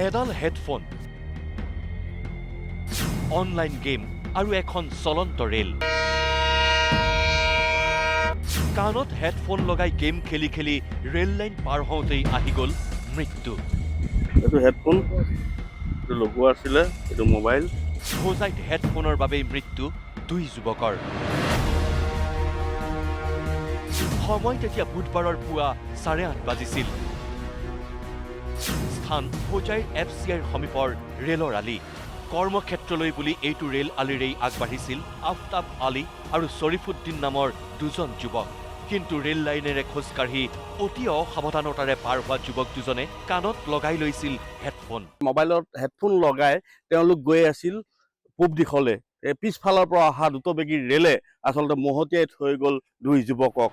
এডাল headphone, online game আৰু এখন চলন্ত ৰেল। কাণত হেডফোন লগাই গেম খেলি খেলি ৰেল লাইন পাৰ হওঁতেই আহি গ'ল মৃত্যু। এইটো হেডফোন, এইটো লগোৱা আছিলে, এইটো মোবাইল। হোজাইত হেডফোনৰ বাবেই মৃত্যু দুই যুৱকৰ। সময় তেতিয়া বুধবাৰৰ পুৱা 8:30 বাজিছিল। স্থান হোজাইৰ FCIৰ সমীপৰ ৰেলৰ আলি। কৰ্মক্ষেত্ৰলৈ বুলি এইটো ৰেল আলিৰেই আগবাঢ়িছিল আফতাব আলী আৰু শ্বৰিফুদ্দিন নামৰ দুজন যুৱক। কিন্তু ৰেল লাইনেৰে খোজকাঢ়ি অতি অসাৱধানতাৰে পাৰ হোৱা যুৱক দুজনে কাণত লগাই লৈছিল হেডফোন। মোবাইলত হেডফোন লগাই তেওঁলোক গৈ আছিল পূব দিশলৈ। এই পিছফালৰ পৰা অহা দ্ৰুতবেগী ৰেলে আচলতে মহতিয়াই থৈ গ'ল দুই যুৱকক।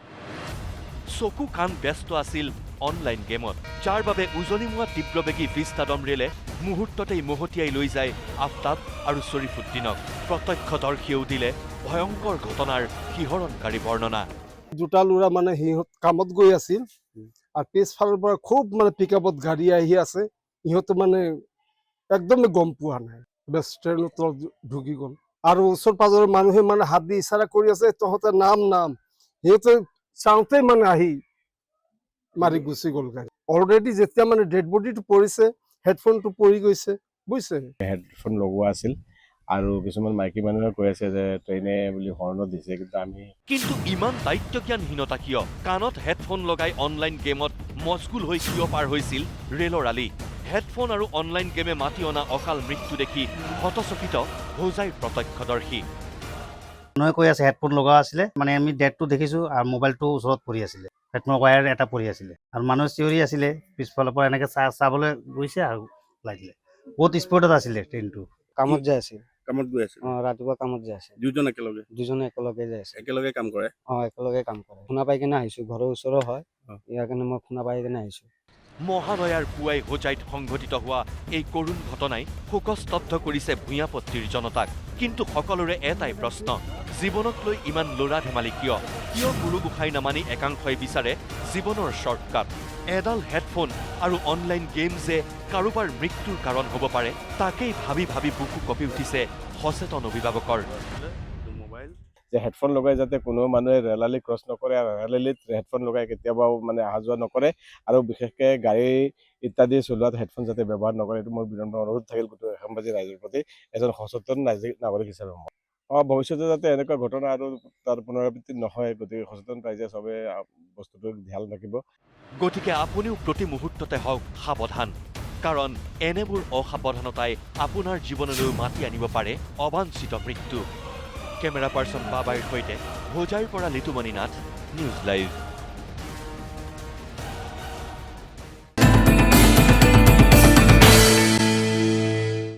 চকু কাণ ব্যস্ত আছিল অনলাইন গেমত, যাৰ বাবে উজনিমুৱা তীব্ৰবেগী ভিষ্টাডম ৰেলে মুহূৰ্ততেই মহতিয়াই লৈ যায় আফতাব আৰু শ্বৰিফুদ্দিনক। প্ৰত্যক্ষদৰ্শীয়েও দিলে ভয়ংকৰ ঘটনাৰ শিহৰণকাৰী বৰ্ণনা। দুটা ল'ৰা মানে সিহঁত কামত গৈ আছিল আৰু পিছফালৰ পৰা খুব মানে পিকআপত গাড়ী আহি আছে। সিহঁতে মানে একদমেই গম পোৱা নাই, বেছ ট্ৰেইনৰ তলত ঢুকি গ'ল। আৰু ওচৰ পাজৰৰ মানুহে মানে হাত দি ইচাৰা কৰি আছে, তহঁতে নাম। সিহঁতে চাওঁতেই মানে আহি মাৰি গুচি গ'ল গাড়ী। অলৰেডি যেতিয়া মানে ডেড বডিটো পৰিছে, হেডফোনটো পৰি গৈছে, বুজিছে। হেডফোন লগোৱা আছিল আৰু কিছুমান মাইকী মানুহে কৈ আছে যে ট্ৰেইনে বুলি হৰ্ণত দিছে, কিন্তু ইমান দায়িত্বজ্ঞানহীনতা কিয়? কাণত হেডফোন লগাই অনলাইন গেমত মচগুল হৈ কিয় পাৰ হৈছিল ৰেলৰ আলি? হেডফোন আৰু অনলাইন গেমে মাতি অনা অকাল মৃত্যু দেখি হতচকিত হোজাইৰ প্ৰত্যক্ষদৰ্শী। মানুহে কৈ আছে হেডফোন লগোৱা আছিলে, মানে আমি ডেটটো দেখিছোঁ আৰু মোবাইলটো ওচৰত পৰি আছিলে, হেডফোনৰ ৱায়াৰ এটা পৰি আছিলে আৰু মানুহ চিঞৰি আছিলে। পিছফালৰ পৰা এনেকৈ চাবলৈ গৈছে আৰু লাগিলে বহুত স্পীডত আছিলে ট্ৰেইনটো। কামত যাই আছিল, কামত গৈ আছিল। ৰাতিপুৱা কামত যাই আছিল। দুজন একেলগে যাই আছে, একেলগে কাম কৰে। একেলগে কাম কৰে। শুনা পাই কেনে আহিছো, ঘৰৰ ওচৰৰ হয়, ইয়াৰ কাৰণে মই শুনা পাই কেনে আহিছো। মহালয়াৰ পুৱাই হোজাইত সংঘটিত হোৱা এই কৰুণ ঘটনাই শোকস্তব্ধ কৰিছে ভূঞাপট্টিৰ জনতাক। কিন্তু সকলোৰে এটাই প্ৰশ্ন, জীৱনক লৈ ইমান ল'ৰা ধেমালি কিয়? গুৰু গোসাঁই নামানি একাংশই বিচাৰে জীৱনৰ শ্বৰ্টকাট। এডাল হেডফোন আৰু অনলাইন গেম যে কাৰোবাৰ মৃত্যুৰ কাৰণ হ'ব পাৰে, তাকেই ভাবি ভাবি বুকু কঁপি উঠিছে সচেতন অভিভাৱকৰ। যে হেডফোন লগাই যাতে কোনো মানুহে ৰেলালি ক্ৰছ নকৰে আৰু ৰেলালিত হেডফোন লগাই কেতিয়াবাও মানে অহা যোৱা নকৰে, আৰু বিশেষকৈ গাড়ী ইত্যাদি চলোৱাত হেডফোন যাতে ব্যৱহাৰ নকৰে, এইটো মোৰ বিনম্ৰ অনুৰোধ থাকিল গোটেই অসমবাসী ৰাইজৰ প্ৰতি, এজন সচেতন নাগৰিক হিচাপে। ভৱিষ্যতে যাতে এনেকুৱা ঘটনা আৰু তাৰ পুনৰাবৃত্তি নহয়, গতিকে সচেতন ৰাইজে চবে বস্তুটো ধ্যান ৰাখিব। গতিকে আপুনিও প্ৰতি মুহূৰ্ততে হওক সাৱধান, কাৰণ এনেবোৰ অসাৱধানতাই আপোনাৰ জীৱনলৈ মাতি আনিব পাৰে অবাঞ্ছিত মৃত্যু। কেমেৰা পাৰ্চন বাবাইৰ সৈতে হোজাইৰ পৰা লিতুমণি নাথ, নিউজ লাইভ।